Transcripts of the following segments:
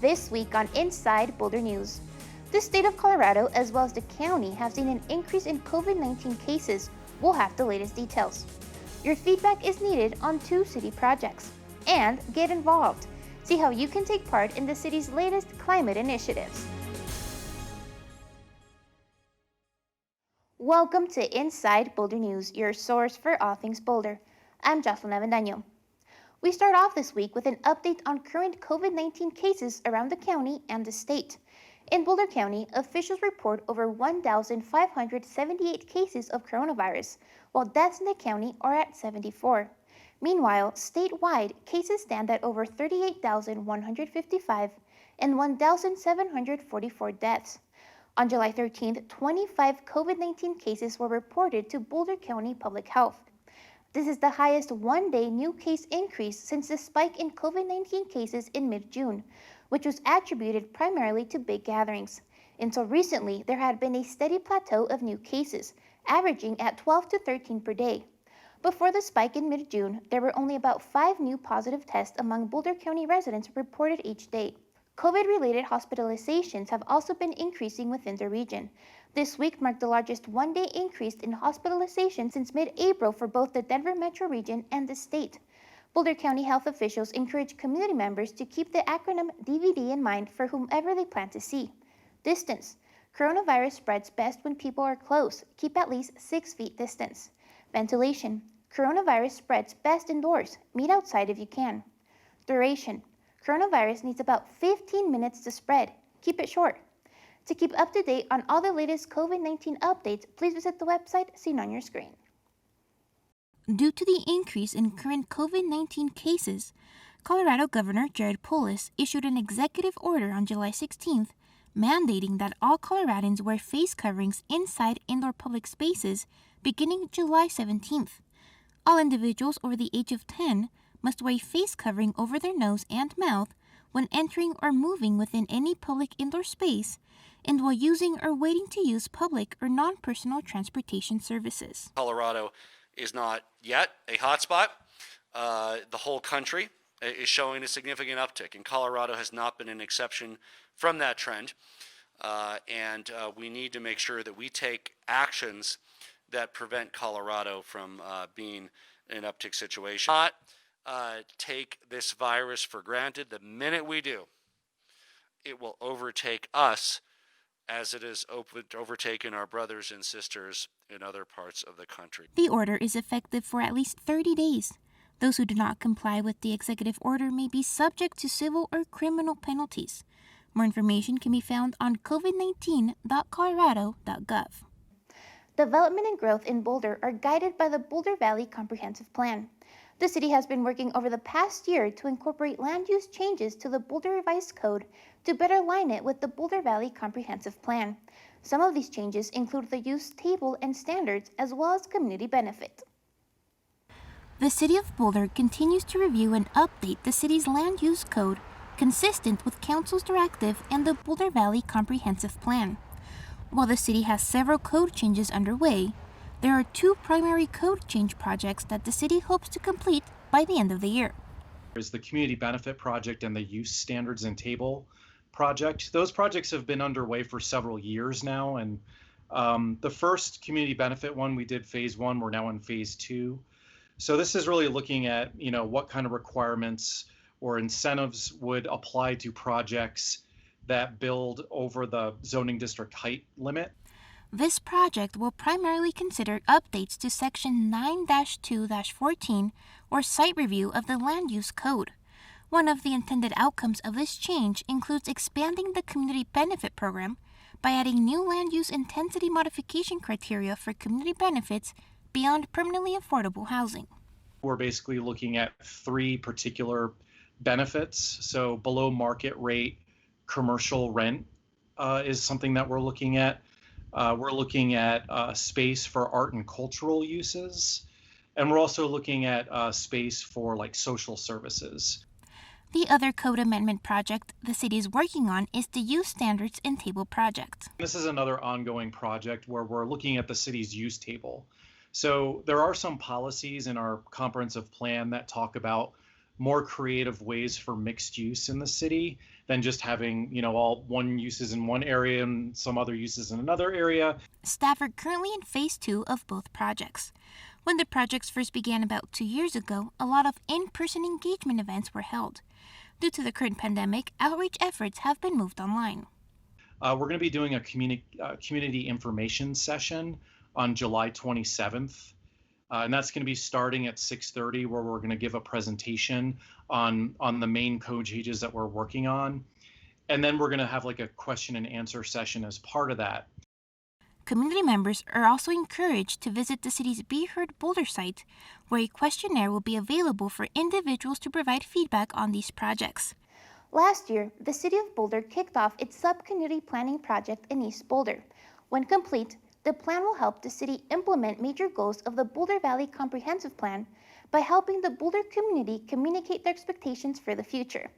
This week on Inside Boulder News. The state of Colorado as well as the county have seen an increase in COVID-19 cases. We'll have the latest details. Your feedback is needed on 2 city projects. And get involved. See how you can take part in the city's latest climate initiatives. Welcome to Inside Boulder News, your source for all things Boulder. I'm Jocelyn Avendaño. We start off this week with an update on current COVID-19 cases around the county and the state. In Boulder County, officials report over 1,578 cases of coronavirus, while deaths in the county are at 74. Meanwhile, statewide, cases stand at over 38,155 and 1,744 deaths. On July 13th, 25 COVID-19 cases were reported to Boulder County Public Health. This is the highest one-day new case increase since the spike in COVID-19 cases in mid-June, which was attributed primarily to big gatherings. Until recently, there had been a steady plateau of new cases, averaging at 12 to 13 per day. Before the spike in mid-June, there were only about 5 new positive tests among Boulder County residents reported each day. COVID-related hospitalizations have also been increasing within the region. This week marked the largest one-day increase in hospitalization since mid-April for both the Denver metro region and the state. Boulder County health officials encourage community members to keep the acronym DVD in mind for whomever they plan to see. Distance. Coronavirus spreads best when people are close. Keep at least 6 feet distance. Ventilation. Coronavirus spreads best indoors. Meet outside if you can. Duration. Coronavirus needs about 15 minutes to spread. Keep it short. To keep up to date on all the latest COVID-19 updates, please visit the website seen on your screen. Due to the increase in current COVID-19 cases, Colorado Governor Jared Polis issued an executive order on July 16th mandating that all Coloradans wear face coverings inside indoor public spaces beginning July 17th. All individuals over the age of 10 must wear a face covering over their nose and mouth when entering or moving within any public indoor space and while using or waiting to use public or non-personal transportation services. Colorado is not yet a hotspot. The whole country is showing a significant uptick, and Colorado has not been an exception from that trend. And we need to make sure that we take actions that prevent Colorado from being an uptick situation. Not take this virus for granted. The minute we do, it will overtake us as it has overtaken our brothers and sisters in other parts of the country. The order is effective for at least 30 days. Those who do not comply with the executive order may be subject to civil or criminal penalties. More information can be found on covid19.colorado.gov. Development and growth in Boulder are guided by the Boulder Valley Comprehensive Plan. The city has been working over the past year to incorporate land use changes to the Boulder Revised Code to better align it with the Boulder Valley Comprehensive Plan. Some of these changes include the use table and standards as well as community benefit. The City of Boulder continues to review and update the city's land use code consistent with Council's directive and the Boulder Valley Comprehensive Plan. While the city has several code changes underway, there are 2 primary code change projects that the city hopes to complete by the end of the year. There's the Community Benefit Project and the Use Standards and Table Project. Those projects have been underway for several years now, and the first Community Benefit one, we did phase 1, we're now in phase 2. So this is really looking at, what kind of requirements or incentives would apply to projects that build over the zoning district height limit. This project will primarily consider updates to Section 9-2-14 or site review of the Land Use Code. One of the intended outcomes of this change includes expanding the Community Benefit Program by adding new land use intensity modification criteria for community benefits beyond permanently affordable housing. We're basically looking at 3 particular benefits. So below market rate commercial rent is something that we're looking at. We're looking at space for art and cultural uses, and we're also looking at space for social services. The other code amendment project the city is working on is the Use Standards and Table project. This is another ongoing project where we're looking at the city's use table. So there are some policies in our comprehensive plan that talk about more creative ways for mixed use in the city than just having, all one uses in one area and some other uses in another area. Staff are currently in phase 2 of both projects. When the projects first began about 2 years ago, a lot of in-person engagement events were held. Due to the current pandemic, outreach efforts have been moved online. We're going to be doing a community information session on July 27th. And that's going to be starting at 6:30, where we're going to give a presentation on the main code changes that we're working on. And then we're going to have like a question and answer session as part of that. Community members are also encouraged to visit the city's Be Heard Boulder site, where a questionnaire will be available for individuals to provide feedback on these projects. Last year, the City of Boulder kicked off its SubCommunity Planning project in East Boulder. When complete, the plan will help the city implement major goals of the Boulder Valley Comprehensive Plan by helping the Boulder community communicate their expectations for the future.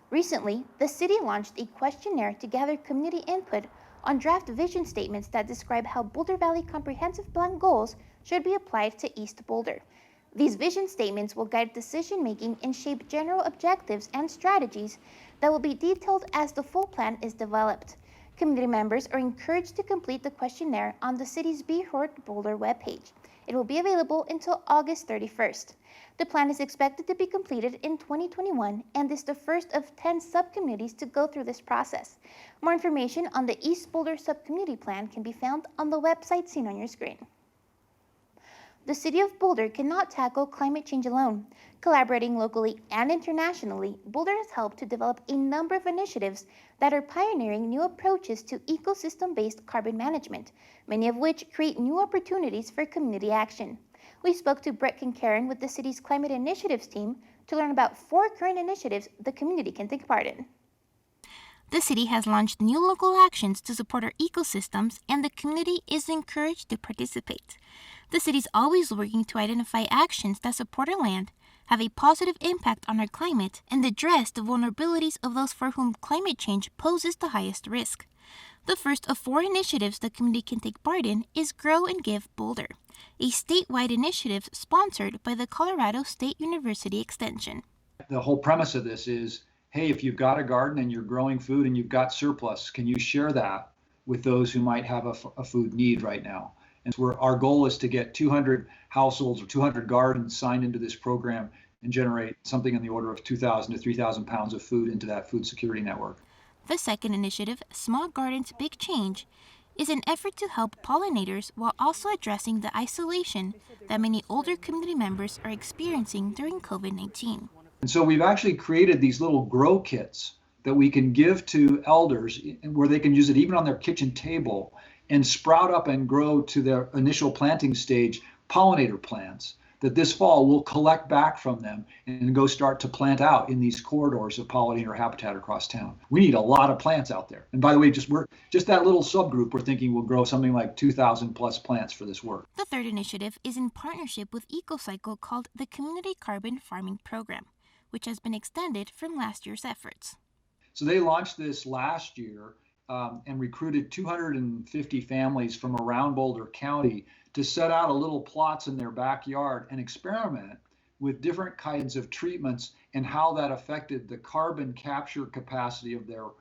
Recently, the city launched a questionnaire to gather community input on draft vision statements that describe how Boulder Valley Comprehensive Plan goals should be applied to East Boulder. These vision statements will guide decision-making and shape general objectives and strategies that will be detailed as the full plan is developed. Community members are encouraged to complete the questionnaire on the city's Be Heard Boulder webpage. It will be available until August 31st. The plan is expected to be completed in 2021 and is the first of 10 subcommittees to go through this process. More information on the East Boulder Subcommunity Plan can be found on the website seen on your screen. The City of Boulder cannot tackle climate change alone. Collaborating locally and internationally, Boulder has helped to develop a number of initiatives that are pioneering new approaches to ecosystem-based carbon management, many of which create new opportunities for community action. We spoke to Brett and Karen with the city's Climate Initiatives team to learn about 4 current initiatives the community can take part in. The city has launched new local actions to support our ecosystems, and the community is encouraged to participate. The city is always working to identify actions that support our land, have a positive impact on our climate, and address the vulnerabilities of those for whom climate change poses the highest risk. The first of 4 initiatives the community can take part in is Grow and Give Boulder, a statewide initiative sponsored by the Colorado State University Extension. The whole premise of this is, hey, if you've got a garden and you're growing food and you've got surplus, can you share that with those who might have a food need right now? And so our goal is to get 200 households or 200 gardens signed into this program and generate something in the order of 2,000 to 3,000 pounds of food into that food security network. The second initiative, Small Gardens Big Change, is an effort to help pollinators while also addressing the isolation that many older community members are experiencing during COVID-19. And so we've actually created these little grow kits that we can give to elders where they can use it even on their kitchen table and sprout up and grow to their initial planting stage pollinator plants that this fall we'll collect back from them and go start to plant out in these corridors of pollinator habitat across town. We need a lot of plants out there. And by the way, just that little subgroup, we're thinking will grow something like 2,000 plus plants for this work. The third initiative is in partnership with EcoCycle called the Community Carbon Farming Program, which has been extended from last year's efforts. So they launched this last year and recruited 250 families from around Boulder County to set out a little plots in their backyard and experiment with different kinds of treatments and how that affected the carbon capture capacity of their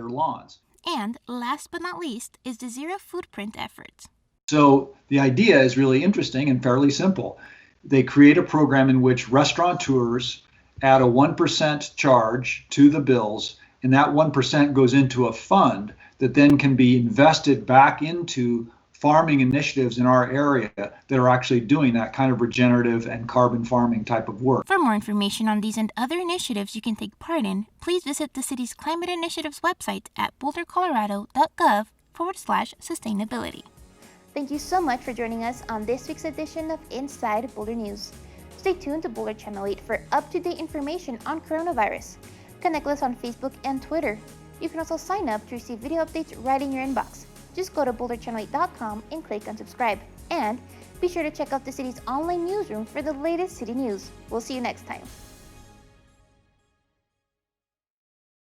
lawns. And last but not least is the Zero Footprint effort. So the idea is really interesting and fairly simple. They create a program in which restaurateurs add a 1% charge to the bills, and that 1% goes into a fund that then can be invested back into farming initiatives in our area that are actually doing that kind of regenerative and carbon farming type of work. For more information on these and other initiatives you can take part in, please visit the city's Climate Initiatives website at bouldercolorado.gov/sustainability. Thank you so much for joining us on this week's edition of Inside Boulder News. Stay tuned to Boulder Channel 8 for up-to-date information on coronavirus. Connect with us on Facebook and Twitter. You can also sign up to receive video updates right in your inbox. Just go to boulderchannel8.com and click on subscribe. And be sure to check out the city's online newsroom for the latest city news. We'll see you next time.